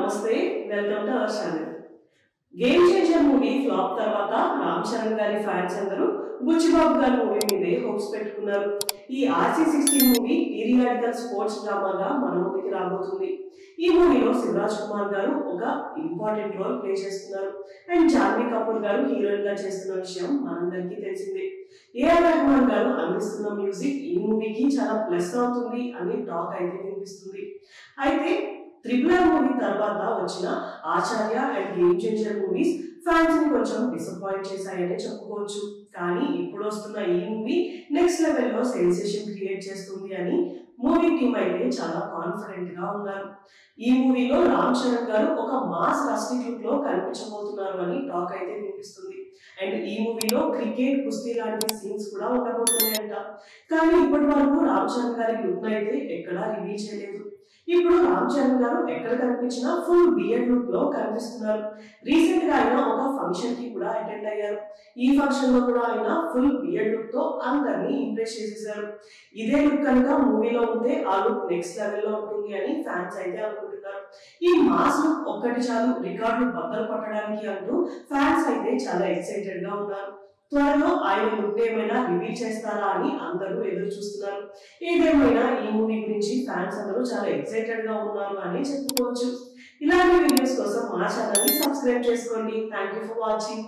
నమస్తే welcome to our channel. Game changer movie flop తర్వాత రామ్ చరణ్ గారి ఫ్యాన్స్ అందరూ బుచ్చిబాబు గారి మూవీ మీదే హోప్స్ పెట్టుకున్నారు. ఈ RC16 మూవీ పీరియాడికల్ స్పోర్ట్స్ డ్రామాగా మన ముందుకి రాబోతుంది. ఈ మూవీలో శివరాజ్ కుమార్ గారు ఒక ఇంపార్టెంట్ రోల్ ప్లే చేస్తున్నారు అండ్ జాన్వీ కపూర్ గారు హీరోయిన్ గా చేస్తున్న విషయం మనందరికీ తెలిసిందే. ఏఆర్ రెహమాన్ గారు అందిస్తున్న మ్యూజిక్ ఈ మూవీకి చాలా ప్లస్ అవుతుంది అని టాక్ అయితే వినిపిస్తుంది. అయితే RRR మూవీ తర్వాత వచ్చిన Acharya and game changer movies fans ని కొంచెం డిసప్పాయింట్ చేశాయని చెప్పుకోవచ్చు. కానీ ఇప్పుడు వస్తున్న ఈ మూవీ నెక్స్ట్ లెవెల్ లో సెన్సేషన్ క్రియేట్ చేస్తుంది అని మూవీ టీమ్ అయితే చాలా కాన్ఫిడెంట్ గా ఉన్నారు. ఈ మూవీలో రామ్ చరణ్ గారు ఒక మాస్ రస్టిక్ లుక్ లో కనిపించబోతున్నారు అని టాక్ అయితే వినిపిస్తుంది. అండ్ ఈ మూవీలో క్రికెట్ కుస్తీ లాంటి సీన్స్ కూడా ఉండబోతున్నాయంట. కానీ ఇప్పటి వరకు రామ్ చరణ్ గారి లుక్ అయితే ఎక్కడా రివీల్ చేయలేదు. ఇప్పుడు రామ్ చరణ్ గారు ఎక్కడ కనిపించినా ఫుల్ బియర్డ్ లుక్ లో కనిపిస్తున్నారు. రీసెంట్ గా ఆయన ఒక ఫంక్షన్ కి కూడా అటెండ్ అయ్యారు. ఈ ఫంక్షన్ లో కూడా ఆయన ఫుల్ బియర్డ్ లుక్ తో అందరినీ ఇంప్రెస్ చేసేసారు. ఇదే లుక్ కనుక మూవీలో ఉంటే ఆ లుక్ నెక్స్ట్ లెవెల్ లో ఉంటుంది అని ఫ్యాన్స్ అయితే అనుకుంటున్నారు. ఈ మాస్ లుక్ ఒక్కటి చాలు రికార్డులు బద్దలు కొట్టడానికి అంటూ ఫ్యాన్స్ అయితే చాలా ఎక్సైటెడ్ గా ఉన్నారు. త్వరలో ఆయన లుక్ ఏమైనా రివీల్ చేస్తారా అని అందరూ ఎదురు చూస్తున్నారు. ఏదేమైనా ఈ మూవీ గురించి ఫ్యాన్స్ అందరూ చాలా ఎక్సైటెడ్ గా ఉన్నారు అని చెప్పుకోవచ్చు. ఇలాంటి వీడియోస్ కోసం మా ఛానల్ ని సబ్స్క్రైబ్ చేసుకోండి. Thank you for watching.